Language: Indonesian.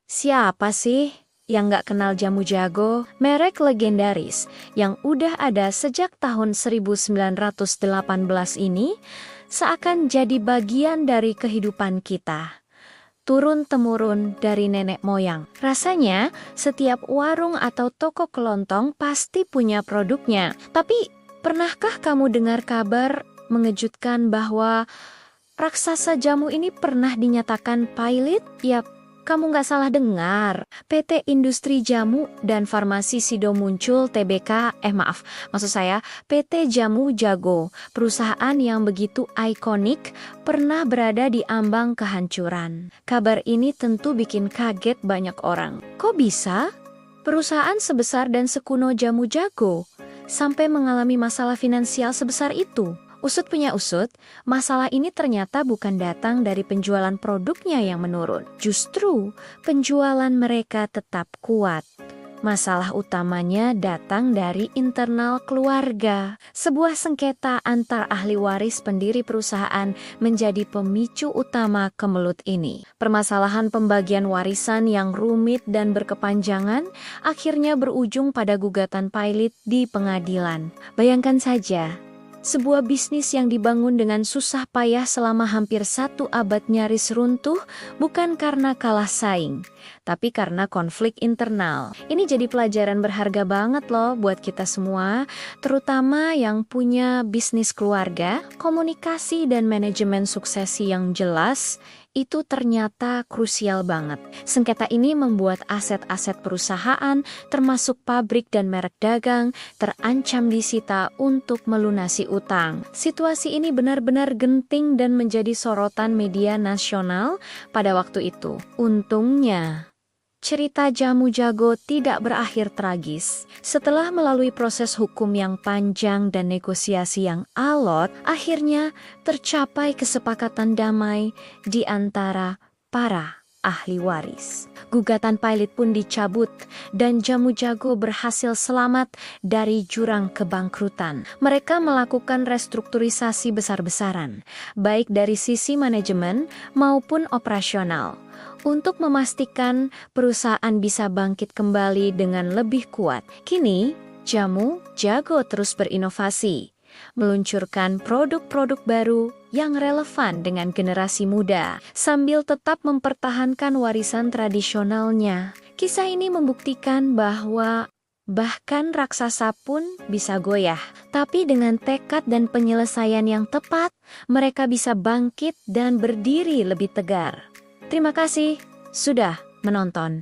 Siapa sih yang nggak kenal Jamu Jago? Merek legendaris yang udah ada sejak tahun 1918 ini seakan jadi bagian dari kehidupan kita. Turun-temurun dari nenek moyang. Rasanya, setiap warung atau toko kelontong pasti punya produknya. Tapi, pernahkah kamu dengar kabar mengejutkan bahwa raksasa jamu ini pernah dinyatakan pailit? Yap, kamu nggak salah dengar. PT Industri Jamu dan Farmasi Sido muncul maksud saya PT Jamu Jago, perusahaan yang begitu ikonik, pernah berada di ambang kehancuran. Kabar ini tentu bikin kaget banyak orang. Kok bisa? Perusahaan sebesar dan sekuno Jamu Jago sampai mengalami masalah finansial sebesar itu. Usut punya usut, masalah ini ternyata bukan datang dari penjualan produknya yang menurun. Justru, penjualan mereka tetap kuat. Masalah utamanya datang dari internal keluarga. Sebuah sengketa antar ahli waris pendiri perusahaan menjadi pemicu utama kemelut ini. Permasalahan pembagian warisan yang rumit dan berkepanjangan akhirnya berujung pada gugatan pailit di pengadilan. Bayangkan saja, sebuah bisnis yang dibangun dengan susah payah selama hampir 1 abad nyaris runtuh bukan karena kalah saing, tapi karena konflik internal. Ini jadi pelajaran berharga banget loh buat kita semua, terutama yang punya bisnis keluarga. Komunikasi dan manajemen suksesi yang jelas itu ternyata krusial banget. Sengketa ini membuat aset-aset perusahaan, termasuk pabrik dan merek dagang, terancam disita untuk melunasi utang. Situasi ini benar-benar genting dan menjadi sorotan media nasional pada waktu itu. Untungnya, cerita Jamu Jago tidak berakhir tragis. Setelah melalui proses hukum yang panjang dan negosiasi yang alot, akhirnya tercapai kesepakatan damai di antara para ahli waris. Gugatan pailit pun dicabut dan Jamu Jago berhasil selamat dari jurang kebangkrutan. Mereka melakukan restrukturisasi besar-besaran, baik dari sisi manajemen maupun operasional, untuk memastikan perusahaan bisa bangkit kembali dengan lebih kuat. Kini, Jamu Jago terus berinovasi, meluncurkan produk-produk baru yang relevan dengan generasi muda, sambil tetap mempertahankan warisan tradisionalnya. Kisah ini membuktikan bahwa bahkan raksasa pun bisa goyah, tapi dengan tekad dan penyelesaian yang tepat, mereka bisa bangkit dan berdiri lebih tegar. Terima kasih sudah menonton.